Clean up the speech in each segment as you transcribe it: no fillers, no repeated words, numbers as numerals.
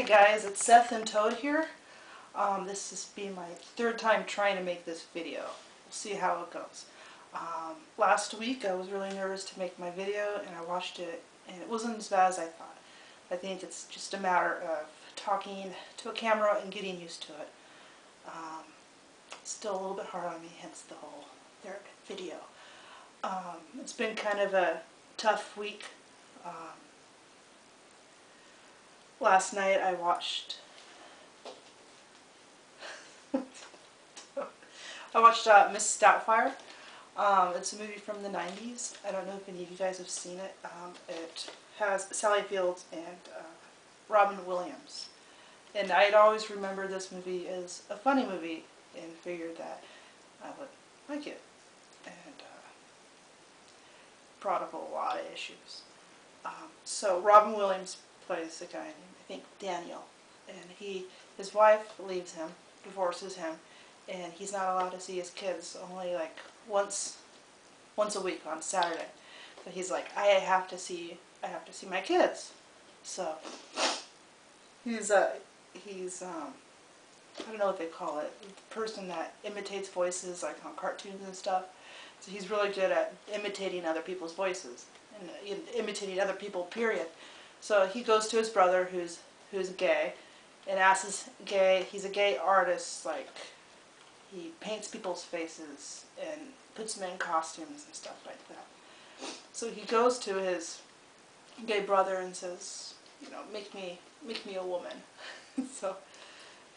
guys, it's Seth and Toad here. This is being my third time trying to make this video. We'll see how it goes. Last week I was really nervous to make my video and I watched it and it wasn't as bad as I thought. I think it's just a matter of talking to a camera and getting used to it. Still a little bit hard on me, hence the whole third video. It's been kind of a tough week. Last night I watched Mrs. Doubtfire. It's a movie from the 90s. I don't know if any of you guys have seen it. It has Sally Fields and Robin Williams. And I'd always remembered this movie as a funny movie and figured that I would like it. And brought up a lot of issues. So Robin Williams plays a guy named, I think, Daniel, and his wife leaves him, divorces him, and he's not allowed to see his kids only like once a week on Saturday. So he's like, I have to see my kids. So he's I don't know what they call it, the person that imitates voices like on cartoons and stuff. So he's really good at imitating other people's voices and imitating other people, period. So he goes to his brother who's gay and asks he's a gay artist, like he paints people's faces and puts them in costumes and stuff like that. So he goes to his gay brother and says, you know, make me a woman. So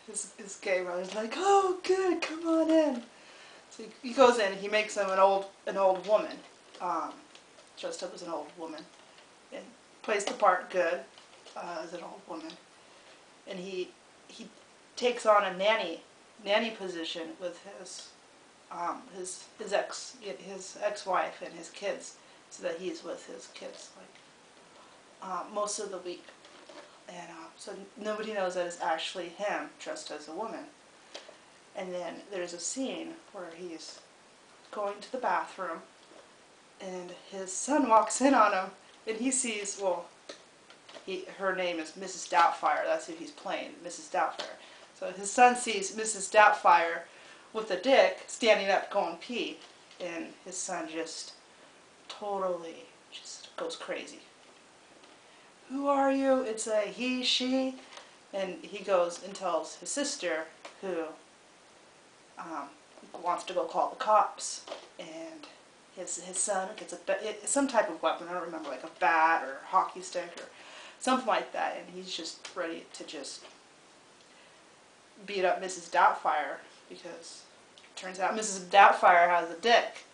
his gay brother's like, oh good, come on in. So he goes in and he makes him an old woman, dressed up as an old woman, and plays the part good as an old woman. And he takes on a nanny position with his ex-wife and his kids, so that he's with his kids like most of the week. And so nobody knows that it's actually him dressed as a woman. And then there's a scene where he's going to the bathroom and his son walks in on him and he sees, well, her name is Mrs. Doubtfire, that's who he's playing, Mrs. Doubtfire. So his son sees Mrs. Doubtfire with a dick standing up going pee, and his son just totally just goes crazy. Who are you? It's a he, she. And he goes and tells his sister, who wants to go call the cops, and his son gets some type of weapon, I don't remember, like a bat or a hockey stick or something like that, and he's just ready to just beat up Mrs. Doubtfire, because it turns out Mrs. Doubtfire has a dick.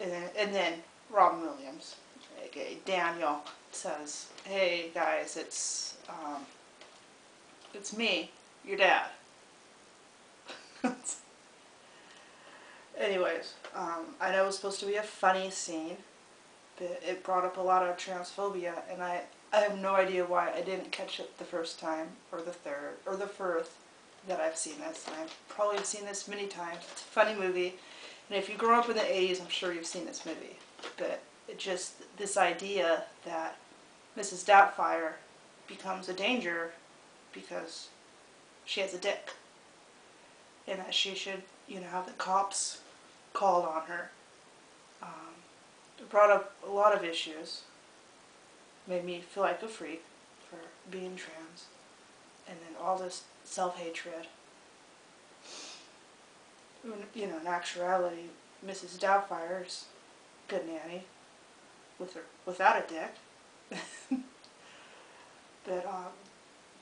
And then Robin Williams, aka Daniel, says, hey guys, it's me, your dad. Anyways, I know it was supposed to be a funny scene, but it brought up a lot of transphobia, and I have no idea why I didn't catch it the first time, or the third, or the fourth that I've seen this. And I've probably seen this many times. It's a funny movie, and if you grew up in the 80s, I'm sure you've seen this movie. But it just, this idea that Mrs. Doubtfire becomes a danger because she has a dick, and that she should, you know, have the cops called on her. It brought up a lot of issues. Made me feel like a freak for being trans. And then all this self-hatred. You know, in actuality, Mrs. Doubtfire's a good nanny without a dick. But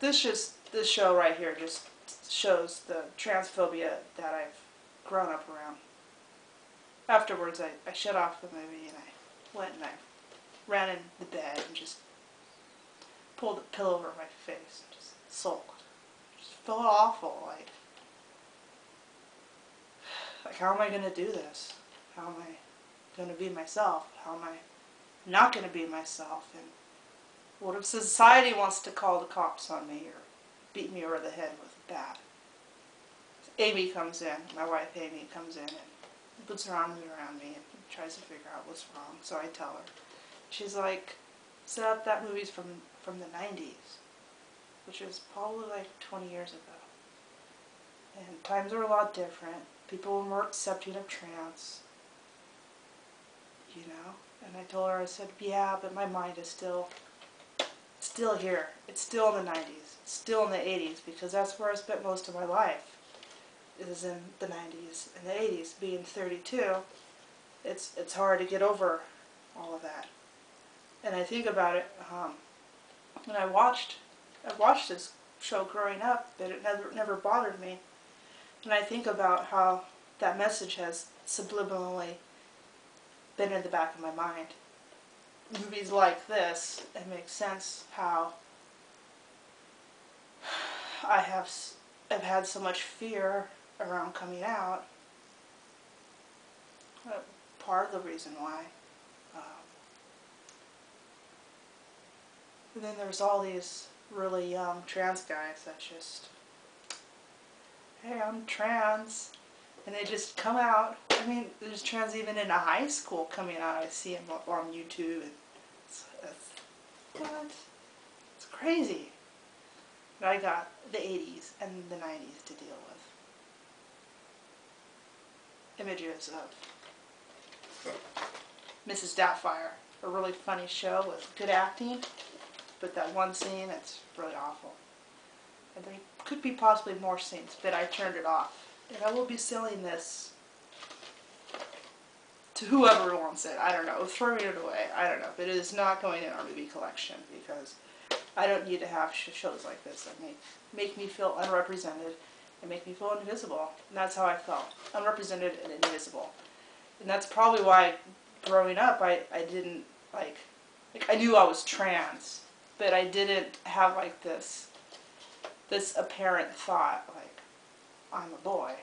this show right here just shows the transphobia that I've grown up around. Afterwards, I shut off the movie and I went and I ran in the bed and just pulled a pillow over my face and just sulked. Just felt awful, like how am I going to do this? How am I going to be myself? How am I not going to be myself? And what if society wants to call the cops on me or beat me over the head with a bat? Amy comes in, my wife Amy comes in and puts her arms around me and tries to figure out what's wrong. So I tell her. She's like, Seth, that movie's from from the 90s, which is probably like 20 years ago. And times are a lot different. People were more accepting of trans, you know. And I told her, I said, yeah, but my mind is still here. It's still in the 90s. It's still in the 80s, because that's where I spent most of my life, is in the 90s and the 80s. Being 32, it's hard to get over all of that. And I think about it, when I watched this show growing up, but it never bothered me. And I think about how that message has subliminally been in the back of my mind. Movies like this, it makes sense how I've had so much fear around coming out. Part of the reason why. And then there's all these really young trans guys that just, hey, I'm trans, and they just come out. I mean, there's trans even in a high school coming out. I see them on YouTube, and what? It's crazy. But I got the 80s and the 90s to deal with. Images of Mrs. Doubtfire, a really funny show with good acting, but that one scene, it's really awful. And there could be possibly more scenes, but I turned it off. And I will be selling this to whoever wants it. I don't know, throwing it away, I don't know. But it is not going in our movie collection, because I don't need to have shows like this that make me feel unrepresented and make me feel invisible. And that's how I felt, unrepresented and invisible. And that's probably why growing up I didn't like I knew I was trans, but I didn't have like this apparent thought like I'm a boy.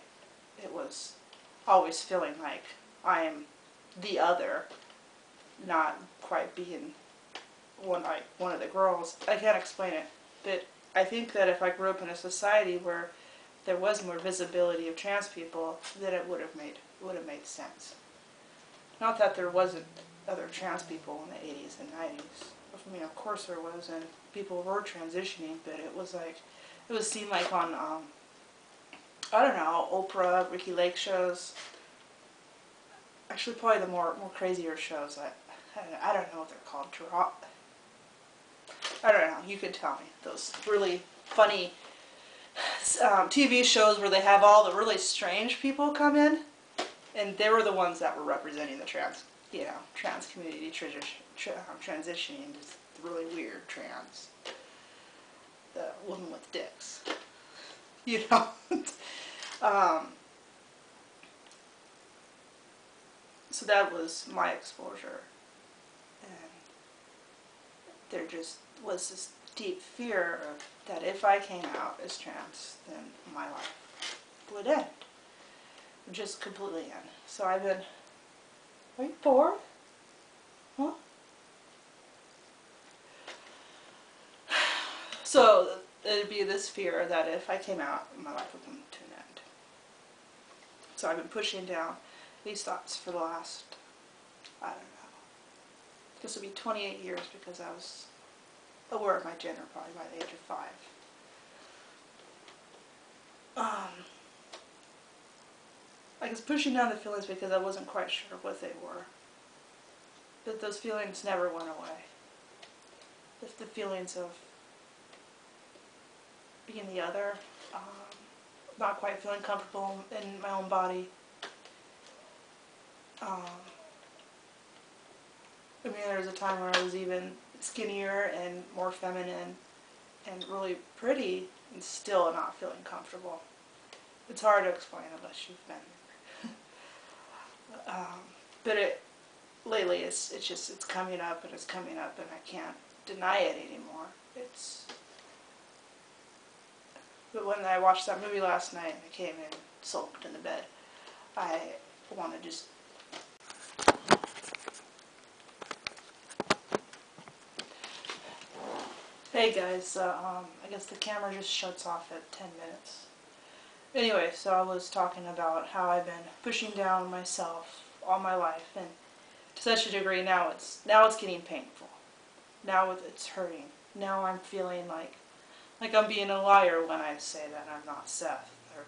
It was always feeling like I am the other, not quite being one of the girls. I can't explain it, but I think that if I grew up in a society where there was more visibility of trans people, then it would have made sense. Not that there wasn't other trans people in the 80s and 90s. I mean, of course there was, and people were transitioning, but it was seen like on, I don't know, Oprah, Ricky Lake shows. Actually, probably the more crazier shows. I don't know what they're called. I don't know. You could tell me. Those really funny TV shows where they have all the really strange people come in, and they were the ones that were representing the trans community transitioning to really weird trans. The woman with dicks. You know. So that was my exposure, and there just was this deep fear that if I came out as trans, then my life would end, just completely end. So I've been, are you bored? Huh? So it'd be this fear that if I came out, my life would come to an end. So I've been pushing down these thoughts for the last, I don't know, this will be 28 years, because I was aware of my gender probably by the age of 5. I was pushing down the feelings because I wasn't quite sure what they were. But those feelings never went away. The feelings of being the other, not quite feeling comfortable in my own body. I mean, there was a time where I was even skinnier and more feminine and really pretty and still not feeling comfortable. It's hard to explain unless you've been there. But lately it's coming up and it's coming up, and I can't deny it anymore. But when I watched that movie last night and I came in sulked in the bed, I want to just hey guys, I guess the camera just shuts off at 10 minutes. Anyway, so I was talking about how I've been pushing down myself all my life, and to such a degree now it's getting painful. Now it's hurting. now I'm feeling like I'm being a liar when I say that I'm not Seth. Or,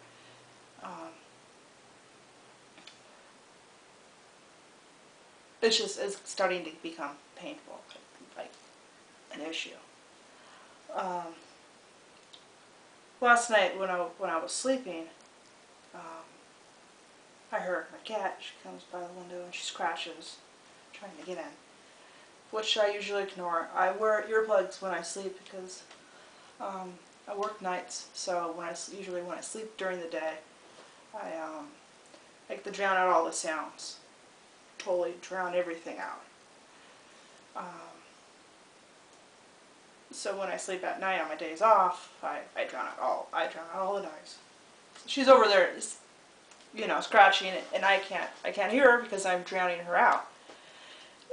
it's starting to become painful, like an issue. Last night when I was sleeping, I heard my cat. She comes by the window and she scratches, trying to get in, which I usually ignore. I wear earplugs when I sleep because I work nights, so usually when I sleep during the day, I like to drown out all the sounds, totally drown everything out. So when I sleep at night on my days off, I drown out all the noise. She's over there, scratching, and I can't hear her because I'm drowning her out.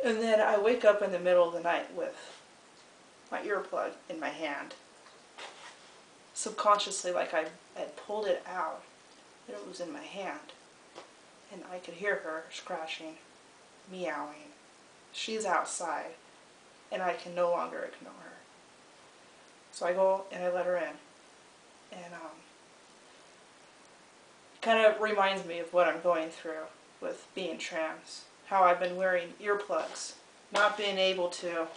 And then I wake up in the middle of the night with my earplug in my hand, subconsciously, like I had pulled it out, and it was in my hand, and I could hear her scratching, meowing. She's outside, and I can no longer ignore her. So I go and I let her in, and kind of reminds me of what I'm going through with being trans. How I've been wearing earplugs, not being able to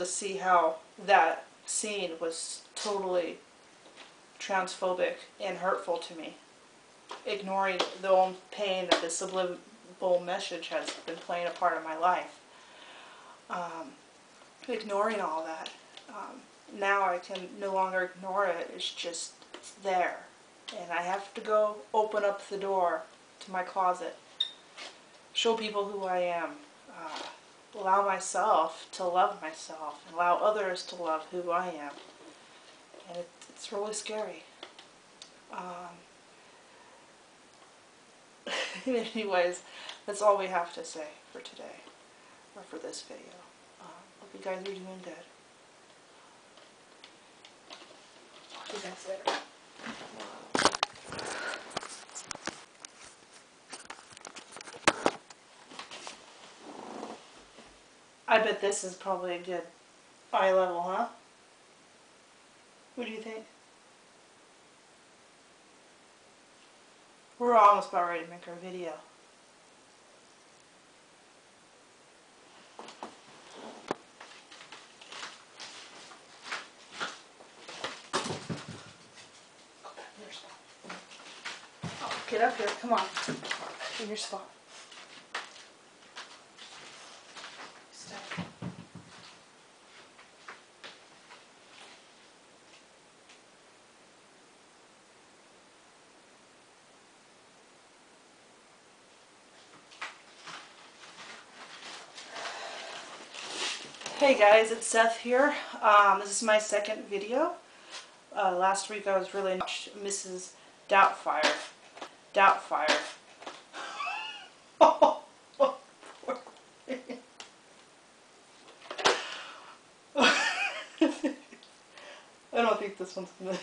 see how that scene was totally transphobic and hurtful to me. Ignoring the own pain that the subliminal message has been playing a part of my life. Ignoring all that. Now I can no longer ignore it. It's there. And I have to go open up the door to my closet. Show people who I am. Allow myself to love myself. Allow others to love who I am. And it's really scary. Anyways, that's all we have to say for today, or for this video. Hope you guys are doing good. Talk to you guys later. I bet this is probably a good eye level, huh? What do you think? We're almost about ready to make our video. Go back in your spot. Oh, get up here, come on. In your spot. Stay. Hey guys, it's Seth here. This is my second video. Last week I was really much Mrs. Doubtfire. Oh, poor thing. I don't think this one's gonna...